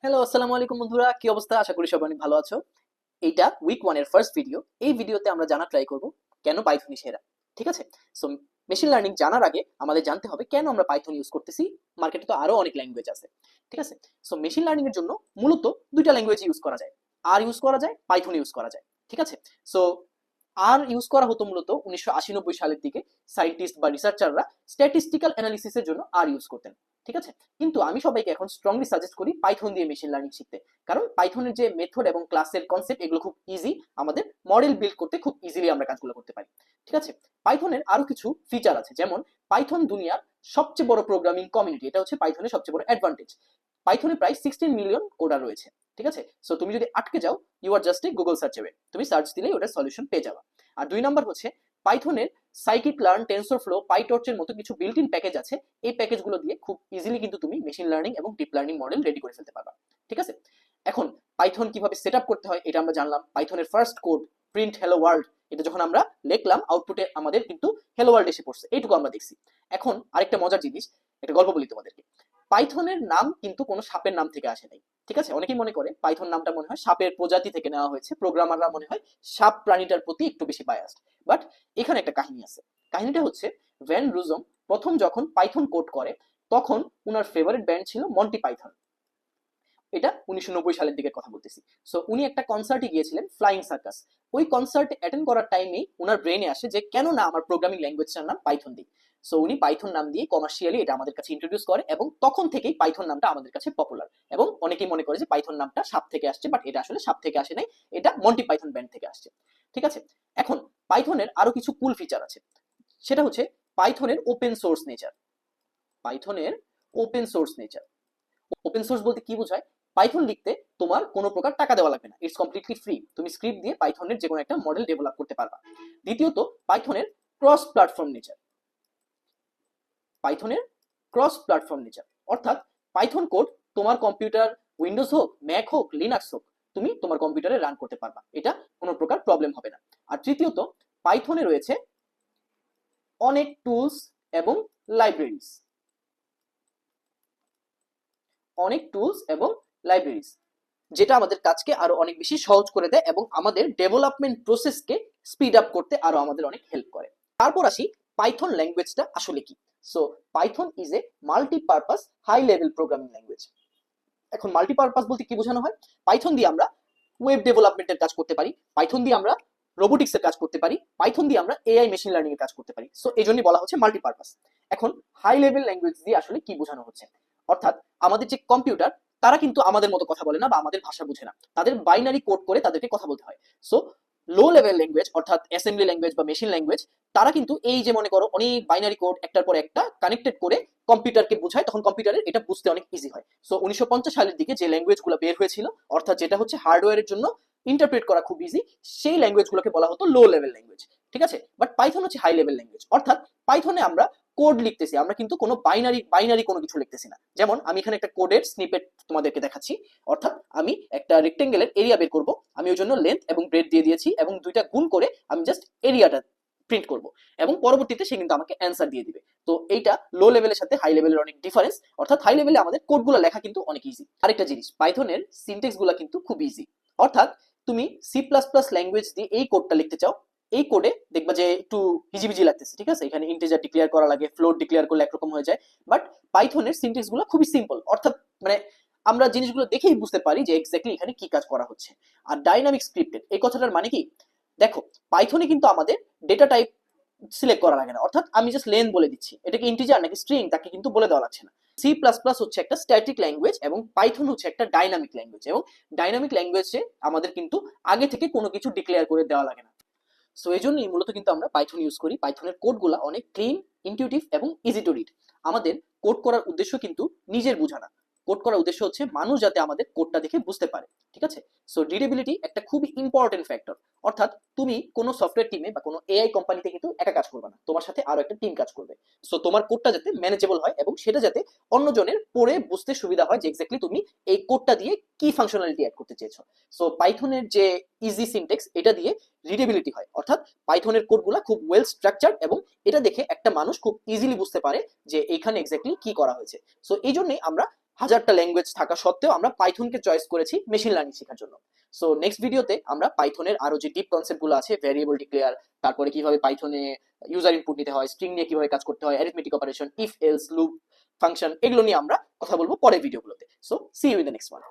Hello, আসসালামু আলাইকুম বন্ধুরা, কি অবস্থা? আশা করি সবাই অনেক ভালো আছো। এইটা উইক 1 এর ফার্স্ট ভিডিও। এই ভিডিওতে আমরা জানা ট্রাই করব কেন পাইথনই সেরা। ঠিক আছে? সো মেশিন লার্নিং জানার আগে আমাদের জানতে হবে কেন আমরা পাইথন ইউজ করতেছি। মার্কেটে তো আরো অনেক ল্যাঙ্গুয়েজ আছে। ঠিক আছে? সো মেশিন লার্নিং এর জন্য মূলত দুইটা ল্যাঙ্গুয়েজ ইউজ করা যায়। আর ইউজ করা যায়, পাইথন ইউজ করা যায়। ঠিক আছে? সো আর ইউজ করা হতো মূলত 1980-90 সালের দিকে। সায়েন্টিস্ট বা রিসার্চাররা স্ট্যাটিস্টিক্যাল অ্যানালিসিসের জন্য আর ইউজ করতেন। ঠিক আছে? কিন্তু আমি সবাইকে এখন স্ট্রংলি সাজেস্ট করি পাইথন দিয়ে মেশিন লার্নিং শিখতে। কারণ পাইথনের যে মেথড এবং ক্লাসের কনসেপ্ট এগুলো খুব ইজি। আমাদের মডেল বিল্ড করতে খুব ইজিলি আমরা কাজগুলো করতে পারি। ঠিক আছে? পাইথনের আরো কিছু ফিচার আছে, যেমন পাইথন দুনিয়ার সবচেয়ে বড় প্রোগ্রামিং কমিউনিটি। এটা হচ্ছে পাইথনের সবচেয়ে বড় অ্যাডভান্টেজ। পাইথনে প্রায় 16 মিলিয়ন কোডার রয়েছে। ঠিক আছে? সো তুমি যদি আটকে যাও, you are just a Google search away. তুমি সার্চ দিলেই ওটার সলিউশন পেয়ে যাবা। আর দুই নাম্বার হচ্ছে পাইথনের সাইকিট লার্ন, টেনসরফ্লো, পাইটর্চের মতো কিছু বিল্ট ইন প্যাকেজ আছে। এই প্যাকেজগুলো দিয়ে খুব ইজিলি কিন্তু তুমি মেশিন লার্নিং এবং ডিপ লার্নিং মডেল রেডি করে ফেলতে পারবা। ঠিক আছে? এখন পাইথন কিভাবে সেট আপ করতে হয় এটা আমরা জানলাম। পাইথনের first code print hello world, এটা যখন আমরা লিখলাম আউটপুটে আমাদের কিন্তু হ্যালো ওয়ার্ল্ড এসে পড়ছে, এইটুকু আমরা দেখছি। এখন আরেকটা মজার জিনিস, একটা গল্প বলি তোমাদেরকে। পাইথনের নাম কিন্তু কোনো সাপের নাম থেকে আসে নাই। ঠিক আছে? অনেকেই মনে করে পাইথন নামটা মনে হয় সাপের প্রজাতি থেকে নেওয়া হয়েছে, প্রোগ্রামাররা মনে হয় সাপ প্রাণীটার প্রতি একটু বেশি বায়াসড। বাট এখানে একটা কাহিনী আছে। কাহিনীটা হচ্ছে ভ্যান রুজম প্রথম যখন পাইথন কোড করে তখন উনার ফেভারিট ব্যান্ড ছিল মন্টি পাইথন। এটা 1990 সালের দিকের কথা বলতেছি। সো উনি একটা কনসার্টে গিয়েছিলেন, ফ্লাইং সার্কাস। ওই কনসার্টে অ্যাটেন্ড করার টাইমেই উনার ব্রেনে আসে যে কেন না আমার প্রোগ্রামিং ল্যাঙ্গুয়েজটার নাম পাইথন দিই। সো উনি পাইথন নাম দিয়ে কমার্শিয়ালি এটা আমাদের কাছে ইন্ট্রোডিউস করে এবং তখন থেকেই পাইথন নামটা আমাদের কাছে পপুলার। এবং অনেকেই মনে করে যে পাইথন নামটা সাপ থেকে আসছে, বাট এটা আসলে সাপ থেকে আসে নাই, এটা মন্টি পাইথন ব্যান্ড থেকে আসছে। ঠিক আছে? এখন পাইথনের আরো কিছু কুল ফিচার আছে। সেটা হচ্ছে পাইথনের ওপেন সোর্স নেচার। পাইথনের open source nature, open source বলতে কি বোঝায়? পাইথন লিখতে তোমার কোনো প্রকার টাকা দেওয়া লাগবে না, ইটস কমপ্লিটলি ফ্রি। তুমি স্ক্রিপ্ট দিয়ে পাইথনের যে কোনো একটা মডেল ডেভেলপ করতে পারবা। দ্বিতীয়ত, পাইথনের ক্রস প্ল্যাটফর্ম নেচার। পাইথনের ক্রস প্ল্যাটফর্ম নেচার অর্থাৎ পাইথন কোড তোমার কম্পিউটার, উইন্ডোজ হোক, ম্যাক হোক, লিনাক্স হোক, তুমি তোমার কম্পিউটারে রান করতে পারবা। এটা কোনো প্রকার প্রবলেম হবে না। আর তৃতীয়ত, পাইথনে রয়েছে অনেক টুলস এবং লাইব্রেরিজ। অনেক টুলস এবং লাইব্রেরিজ যেটা আমাদের কাজকে আরো অনেক বেশি সহজ করে দেয় এবং আমাদের ডেভেলপমেন্ট প্রসেসকে স্পিড আপ করতে আরো আমাদের অনেক হেল্প করে। তারপর আসি পাইথন ল্যাঙ্গুয়েজটা আসলে কি। So Python is a multipurpose high level programming language. এখন মাল্টিপারপাস বলতে কি বোঝানো হয়? পাইথন দিয়ে আমরা ওয়েব ডেভেলপমেন্টের কাজ করতে পারি, পাইথন দিয়ে আমরা রোবোটিক্স এর কাজ করতে পারি, পাইথন দিয়ে আমরা এআই মেশিন লার্নিং এর কাজ করতে পারি। সো এই জন্যই বলা হচ্ছে মাল্টিপারপাস। এখন হাই লেভেল ল্যাঙ্গুয়েজ দিয়ে আসলে কি বোঝানো হচ্ছে? অর্থাৎ আমাদের যে কম্পিউটার, তারা কিন্তু আমাদের মতো কথা বলে না বা আমাদের ভাষা বুঝে না, তাদের বাইনারি কোড করে তাদেরকে কথা বলতে হয়। সো লো লেভেল ল্যাঙ্গুয়েজ অর্থাৎ অ্যাসেম্বলি ল্যাঙ্গুয়েজ বা মেশিন ল্যাঙ্গুয়েজ, তারা কিন্তু এই যে মনে করো অনেক বাইনারি কোড একটার পর একটা কানেক্টেড করে কম্পিউটারকে বোঝায়, তখন কম্পিউটারের এটা বুঝতে অনেক ইজি হয়। সো 1950 সালের দিকে যে ল্যাঙ্গুয়েজগুলো বের হয়েছিল, অর্থাৎ যেটা হচ্ছে হার্ডওয়্যারের জন্য ইন্টারপ্রেট করা খুব ইজি, সেই ল্যাঙ্গুয়েজগুলোকে বলা হতো লো লেভেল ল্যাঙ্গুয়েজ। ঠিক আছে? বাট পাইথন হচ্ছে হাই লেভেল ল্যাঙ্গুয়েজ। অর্থাৎ পাইথনে আমরা কোড লিখতেছি, আমরা কিন্তু কোনো বাইনারি বাইনারি কোনো কিছু লিখতেছি না। যেমন আমি এখানে একটা কোডের স্নিপেট তোমাদেরকে দেখাচ্ছি। অর্থাৎ আমি একটা রেক্টেঙ্গেলের এরিয়া বের করব, আমি ওই জন্য লেন্থ এবং ব্রেড দিয়ে দিয়েছি এবং দুইটা গুণ করে আমি জাস্ট এরিয়াটা প্রিন্ট করব এবং পরবর্তীতে সে কিন্তু আমাকে অ্যান্সার দিয়ে দিবে। তো এইটা লো লেভেলের সাথে হাই লেভেলের অনেক ডিফারেন্স। অর্থাৎ হাই লেভেলে আমাদের কোডগুলো লেখা কিন্তু অনেক ইজি। আরেকটা জিনিস, পাইথনের সিনট্যাক্স গুলো কিন্তু খুব ইজি। অর্থাৎ তুমি সি প্লাস প্লাস ল্যাঙ্গুয়েজ দিয়ে এই কোডটা লিখতে চাও, এই কোডে দেখবা যে একটু হিজিবিজি লাগতেছে। ঠিক আছে? এখানে ইন্টিজার ডিক্লেয়ার করা লাগে, ফ্লোট ডিক্লেয়ার করলে একরকম হয়ে যায়। বাট পাইথনের সিনট্যাক্স গুলো খুবই সিম্পল। অর্থাৎ মানে আমরা জিনিসগুলো দেখেই বুঝতে পারি যে এক্স্যাক্টলি এখানে কি কাজ করা হচ্ছে। আর ডাইনামিক স্ক্রিপ্টেড এই কথাটার মানে কি? দেখো, পাইথনে কিন্তু আমাদের ডেটা টাইপ সিলেক্ট করা লাগে না। অর্থাৎ আমি জাস্ট লেন বলে দিচ্ছি, এটা কি ইন্টিজার নাকি স্ট্রিং তাকে কিন্তু বলে দেওয়া লাগছে না। সি প্লাস প্লাস হচ্ছে একটা স্ট্যাটিক ল্যাঙ্গুয়েজ এবং পাইথন হচ্ছে একটা ডাইনামিক ল্যাঙ্গুয়েজ, এবং ডাইনামিক ল্যাঙ্গুয়েজে আমাদের কিন্তু আগে থেকে কোনো কিছু ডিক্লেয়ার করে দেওয়া লাগে না। সো এই জন্যই মূলত কিন্তু আমরা পাইথন ইউজ করি। পাইথনের কোডগুলো অনেক ক্লিন, ইনটিউটিভ এবং ইজি টু রিড। আমাদের কোড করার উদ্দেশ্য কিন্তু নিজের বোঝানো, কোড করার উদ্দেশ্য হচ্ছে মানুষ যাতে আমাদের কোডটা দেখে বুঝতে পারে। ঠিক আছে? সো রিডেবিলিটি একটা খুবই ইম্পর্টেন্ট ফ্যাক্টর। অর্থাৎ তুমি কোনো সফটওয়্যার টিমে বা কোনো এআই কোম্পানিতে কিন্তু একা কাজ করবে না, তোমার সাথে আরো একটা টিম কাজ করবে। সো তোমার কোডটা যাতে ম্যানেজেবল হয় এবং সেটা যাতে অন্যজনের পড়ে বুঝতে সুবিধা হয় যে এক্স্যাক্টলি তুমি এই কোডটা দিয়ে কি ফাংশনালিটি অ্যাড করতে চেয়েছো। সো পাইথনের যে ইজি সিনট্যাক্স, এটা দিয়ে রিডেবিলিটি হয়। অর্থাৎ পাইথনের কোডগুলো খুব ওয়েল স্ট্রাকচার্ড এবং এটা দেখে একটা মানুষ খুব ইজিলি বুঝতে পারে যে এইখানে এক্স্যাক্টলি কি করা হয়েছে। সো এই জন্যই আমরা হাজারটা ল্যাঙ্গুয়েজ থাকা সত্ত্বেও আমরা পাইথনকে চয়েস করেছি মেশিন লার্নিং শেখার জন্য। সো নেক্সট ভিডিওতে আমরা পাইথনের আরো যে ডিপ কনসেপ্ট গুলো আছে, ভ্যারিয়েবল ডিক্লেয়ার, তারপরে কিভাবে পাইথনে ইউজার ইনপুট নিতে হয়, স্ট্রিং নিয়ে কিভাবে কাজ করতে হয়, arithmetic operation, if else, loop, function, এগুলো নিয়ে আমরা কথা বলবো পরের ভিডিওগুলোতে। So see you in the next one.